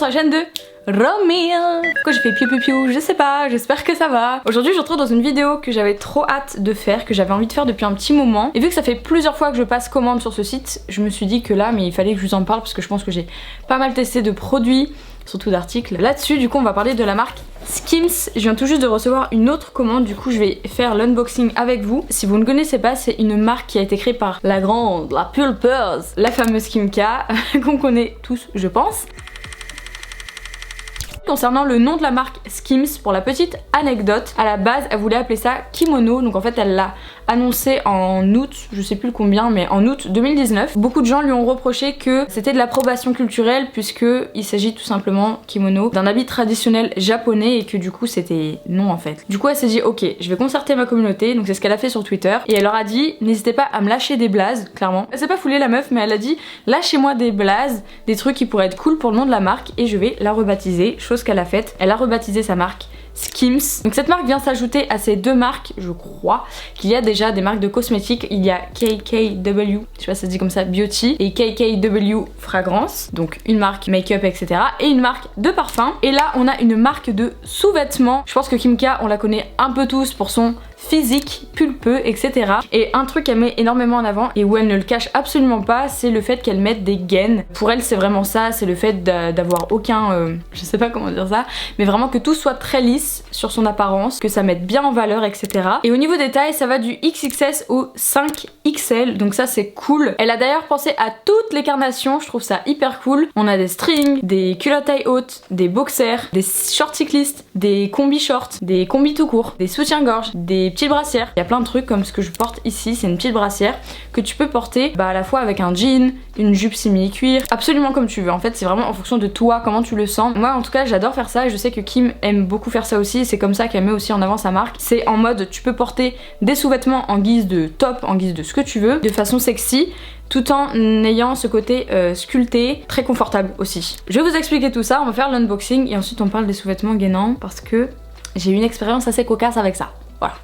sur la chaîne de Romil. Pourquoi j'ai fait piou piou piou, je sais pas, j'espère que ça va. Aujourd'hui je me retrouve dans une vidéo que j'avais trop hâte de faire, que j'avais envie de faire depuis un petit moment. Et vu que ça fait plusieurs fois que je passe commande sur ce site, je me suis dit que là, mais il fallait que je vous en parle parce que je pense que j'ai pas mal testé de produits, surtout d'articles là-dessus. Du coup on va parler de la marque Skims. Je viens tout juste de recevoir une autre commande, du coup je vais faire l'unboxing avec vous. Si vous ne connaissez pas, c'est une marque qui a été créée par la grande, la pulpeuse, la fameuse Kimka, qu'on connaît tous je pense. Concernant le nom de la marque Skims, pour la petite anecdote, à la base elle voulait appeler ça Kimono, donc en fait elle l'a annoncé en août, je sais plus le combien, mais en août 2019. Beaucoup de gens lui ont reproché que c'était de l'approbation culturelle puisque il s'agit tout simplement, kimono, d'un habit traditionnel japonais et que du coup c'était non en fait. Du coup elle s'est dit ok, je vais concerter ma communauté, donc c'est ce qu'elle a fait sur Twitter et elle leur a dit n'hésitez pas à me lâcher des blazes, clairement. Elle s'est pas foulée la meuf mais elle a dit lâchez-moi des blazes, des trucs qui pourraient être cool pour le nom de la marque et je vais la rebaptiser, chose qu'elle a faite. Elle a rebaptisé sa marque Skims. Donc cette marque vient s'ajouter à ces deux marques, je crois, qu'il y a déjà des marques de cosmétiques. Il y a KKW, je sais pas si ça se dit comme ça, Beauty, et KKW Fragrance, donc une marque make-up, etc. Et une marque de parfum. Et là, on a une marque de sous-vêtements. Je pense que Kimka, on la connaît un peu tous pour son physique, pulpeux, etc. Et un truc qu'elle met énormément en avant et où elle ne le cache absolument pas, c'est le fait qu'elle mette des gaines. Pour elle, c'est vraiment ça, c'est le fait d'avoir aucun... je sais pas comment dire ça, mais vraiment que tout soit très lisse sur son apparence, que ça mette bien en valeur, etc. Et au niveau des tailles, ça va du XXS au 5XL, donc ça c'est cool. Elle a d'ailleurs pensé à toutes les carnations, je trouve ça hyper cool. On a des strings, des culottes taille haute, des boxers, des shorts cyclistes, des combis shorts, des combis tout court, des soutiens-gorge, des petites brassières. Il y a plein de trucs comme ce que je porte ici, c'est une petite brassière que tu peux porter à la fois avec un jean, une jupe simili-cuir, absolument comme tu veux. En fait c'est vraiment en fonction de toi, comment tu le sens. Moi en tout cas j'adore faire ça et je sais que Kim aime beaucoup faire ça aussi, c'est comme ça qu'elle met aussi en avant sa marque. C'est en mode tu peux porter des sous-vêtements en guise de top, en guise de ce que tu veux, de façon sexy, tout en ayant ce côté sculpté, très confortable aussi. Je vais vous expliquer tout ça, on va faire l'unboxing et ensuite on parle des sous-vêtements gainants parce que j'ai eu une expérience assez cocasse avec ça. Voilà.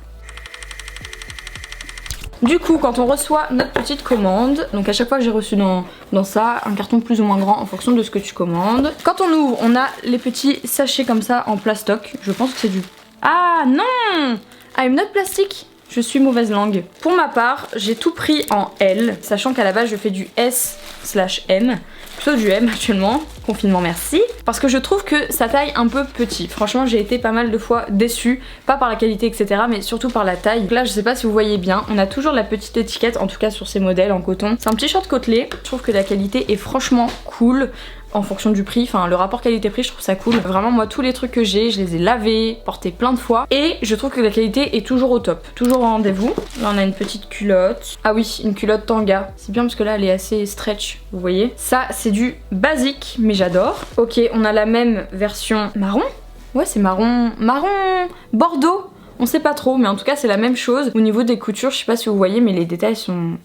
Du coup, quand on reçoit notre petite commande, donc à chaque fois j'ai reçu dans ça un carton plus ou moins grand en fonction de ce que tu commandes. Quand on ouvre, on a les petits sachets comme ça en plastoc. Je pense que c'est du... Ah non! Ah, une note plastique. Je suis mauvaise langue. Pour ma part, j'ai tout pris en L, sachant qu'à la base je fais du S/M, plutôt du M actuellement, confinement merci, parce que je trouve que ça taille un peu petit. Franchement j'ai été pas mal de fois déçue, pas par la qualité etc, mais surtout par la taille. Donc là je sais pas si vous voyez bien, on a toujours la petite étiquette, en tout cas sur ces modèles en coton. C'est un petit short côtelé, je trouve que la qualité est franchement cool. En fonction du prix, enfin le rapport qualité-prix je trouve ça cool. Vraiment moi tous les trucs que j'ai, je les ai lavés, portés plein de fois et je trouve que la qualité est toujours au top, toujours au rendez-vous. Là on a une petite culotte. Ah oui, une culotte tanga. C'est bien parce que là elle est assez stretch, vous voyez. Ça c'est du basique mais j'adore. Ok, on a la même version marron. Ouais c'est marron bordeaux. On sait pas trop mais en tout cas c'est la même chose. Au niveau des coutures, je sais pas si vous voyez mais les détails sont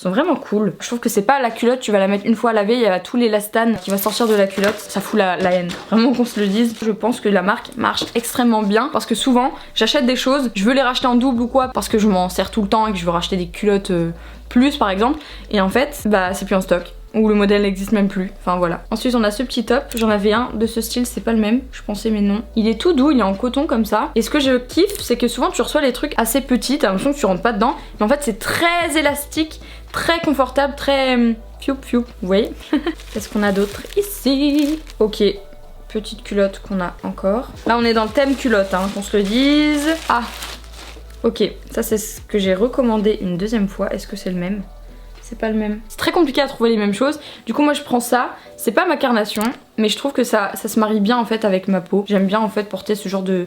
vraiment cool. Je trouve que c'est pas la culotte, tu vas la mettre une fois à laver, il y a tout l'élastane qui va sortir de la culotte, ça fout la haine. Vraiment qu'on se le dise. Je pense que la marque marche extrêmement bien parce que souvent j'achète des choses, je veux les racheter en double ou quoi parce que je m'en sers tout le temps et que je veux racheter des culottes plus par exemple et en fait bah c'est plus en stock. Ou le modèle n'existe même plus, enfin voilà. Ensuite on a ce petit top, j'en avais un de ce style, c'est pas le même, je pensais mais non. Il est tout doux, il est en coton comme ça. Et ce que je kiffe, c'est que souvent tu reçois les trucs assez petits, t'as l'impression que tu rentres pas dedans. Mais en fait c'est très élastique, très confortable, très piou piou, vous voyez. Qu'est-ce qu'on a d'autre ici? Ok, petite culotte qu'on a encore. Là on est dans le thème culotte, hein, qu'on se le dise. Ah, ok, ça c'est ce que j'ai recommandé une deuxième fois, est-ce que c'est le même? C'est pas le même. C'est très compliqué à trouver les mêmes choses. Du coup moi je prends ça. C'est pas ma carnation, mais je trouve que ça se marie bien en fait avec ma peau. J'aime bien en fait porter ce genre de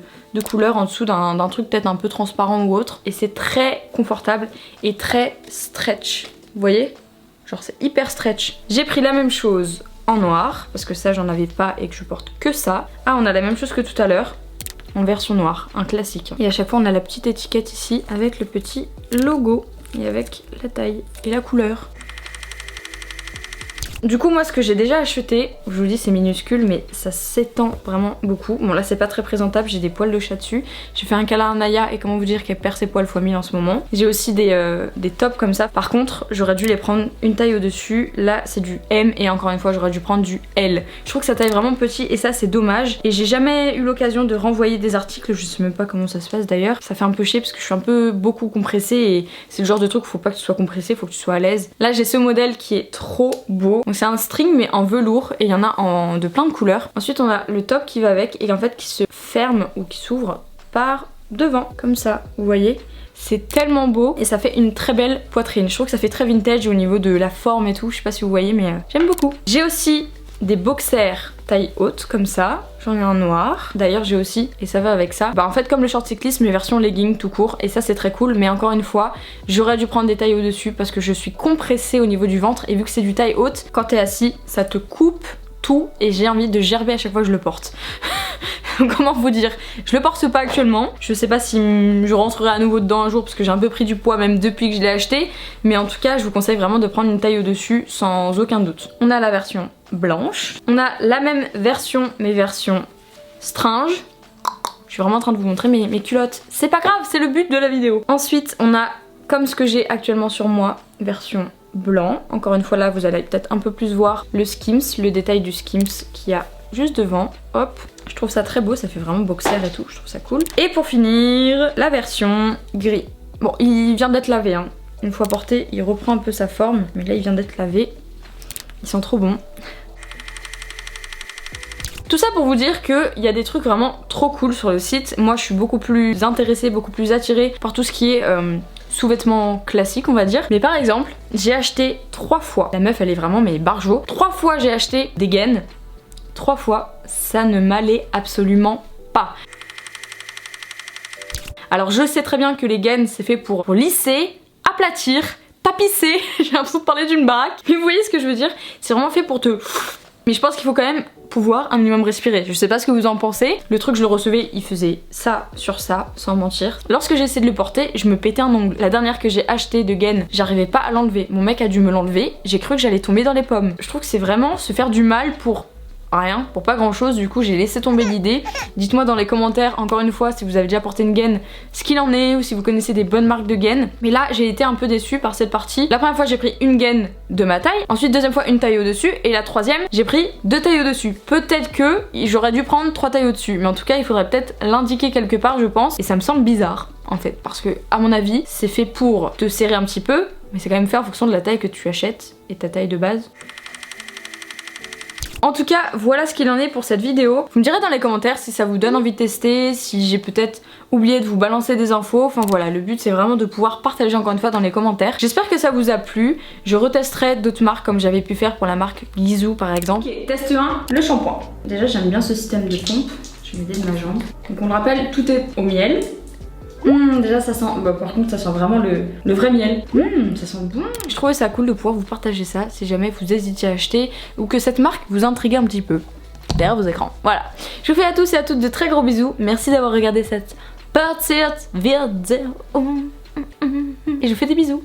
couleur en dessous d'un truc peut-être un peu transparent ou autre. Et c'est très confortable et très stretch. Vous voyez? Genre c'est hyper stretch. J'ai pris la même chose en noir, parce que ça j'en avais pas et que je porte que ça. Ah on a la même chose que tout à l'heure. En version noire, un classique. Et à chaque fois on a la petite étiquette ici avec le petit logo. Et avec la taille et la couleur. Du coup moi ce que j'ai déjà acheté, je vous dis c'est minuscule mais ça s'étend vraiment beaucoup. Bon là c'est pas très présentable, j'ai des poils de chat dessus. J'ai fait un câlin à Naya et comment vous dire qu'elle perd ses poils x 1000 en ce moment. J'ai aussi des tops comme ça. Par contre j'aurais dû les prendre une taille au dessus. Là c'est du M et encore une fois j'aurais dû prendre du L. Je trouve que ça taille vraiment petit et ça c'est dommage. Et j'ai jamais eu l'occasion de renvoyer des articles, je sais même pas comment ça se passe d'ailleurs. Ça fait un peu chier parce que je suis un peu beaucoup compressée et c'est le genre de truc où faut pas que tu sois compressée, faut que tu sois à l'aise. Là j'ai ce modèle qui est trop beau. Donc c'est un string mais en velours et il y en a de plein de couleurs. Ensuite on a le top qui va avec et en fait qui se ferme ou qui s'ouvre par devant comme ça, vous voyez. C'est tellement beau et ça fait une très belle poitrine. Je trouve que ça fait très vintage au niveau de la forme et tout, je sais pas si vous voyez mais j'aime beaucoup. J'ai aussi des boxers taille haute comme ça, j'en ai un noir, d'ailleurs j'ai aussi, et ça va avec ça, bah en fait comme le short cyclisme mais version legging tout court, et ça c'est très cool, mais encore une fois j'aurais dû prendre des tailles au dessus parce que je suis compressée au niveau du ventre et vu que c'est du taille haute, quand t'es assis ça te coupe tout et j'ai envie de gerber à chaque fois que je le porte. Comment vous dire, je le porte pas actuellement, je sais pas si je rentrerai à nouveau dedans un jour parce que j'ai un peu pris du poids même depuis que je l'ai acheté, mais en tout cas je vous conseille vraiment de prendre une taille au dessus sans aucun doute. On a la version blanche, on a la même version mais version stringe. Je suis vraiment en train de vous montrer mes culottes, c'est pas grave, c'est le but de la vidéo. Ensuite on a comme ce que j'ai actuellement sur moi, version blanc. Encore une fois là vous allez peut-être un peu plus voir le Skims, le détail du Skims qu'il y a juste devant, hop. Je trouve ça très beau, ça fait vraiment boxer et tout, je trouve ça cool. Et pour finir, la version gris. Bon, il vient d'être lavé, hein. Une fois porté, il reprend un peu sa forme, mais là il vient d'être lavé. Ils sont trop bons. Tout ça pour vous dire qu'il y a des trucs vraiment trop cool sur le site. Moi je suis beaucoup plus intéressée, beaucoup plus attirée par tout ce qui est sous-vêtements classiques on va dire. Mais par exemple, j'ai acheté 3 fois, la meuf elle est vraiment mais barjo, 3 fois j'ai acheté des gaines. 3 fois, ça ne m'allait absolument pas. Alors je sais très bien que les gaines c'est fait pour lisser, aplatir, tapisser, j'ai l'impression de parler d'une baraque, mais vous voyez ce que je veux dire, c'est vraiment fait pour te... Mais je pense qu'il faut quand même pouvoir un minimum respirer, je sais pas ce que vous en pensez, le truc je le recevais, il faisait ça sur ça, sans mentir. Lorsque j'ai essayé de le porter, je me pétais un ongle. La dernière que j'ai acheté de gaine, j'arrivais pas à l'enlever, mon mec a dû me l'enlever, j'ai cru que j'allais tomber dans les pommes. Je trouve que c'est vraiment se faire du mal pour... rien, pour pas grand chose, du coup j'ai laissé tomber l'idée. Dites-moi dans les commentaires encore une fois si vous avez déjà porté une gaine ce qu'il en est ou si vous connaissez des bonnes marques de gaines. Mais là j'ai été un peu déçue par cette partie. La première fois j'ai pris une gaine de ma taille, ensuite deuxième fois une taille au dessus et la troisième j'ai pris 2 tailles au dessus. Peut-être que j'aurais dû prendre 3 tailles au dessus, mais en tout cas il faudrait peut-être l'indiquer quelque part je pense, et ça me semble bizarre en fait parce que à mon avis c'est fait pour te serrer un petit peu, mais c'est quand même fait en fonction de la taille que tu achètes et ta taille de base. En tout cas, voilà ce qu'il en est pour cette vidéo. Vous me direz dans les commentaires si ça vous donne envie de tester, si j'ai peut-être oublié de vous balancer des infos. Enfin voilà, le but c'est vraiment de pouvoir partager encore une fois dans les commentaires. J'espère que ça vous a plu. Je retesterai d'autres marques comme j'avais pu faire pour la marque Gisou par exemple. Ok, test 1, le shampoing. Déjà j'aime bien ce système de pompe. Je vais m'aider de ma jambe. Donc on le rappelle, tout est au miel. Déjà ça sent, bah par contre ça sent vraiment le vrai miel. Ça sent bon. Je trouvais ça cool de pouvoir vous partager ça si jamais vous hésitiez à acheter ou que cette marque vous intriguait un petit peu derrière vos écrans. Voilà. Je vous fais à tous et à toutes de très gros bisous. Merci d'avoir regardé cette petite vidéo. Et je vous fais des bisous.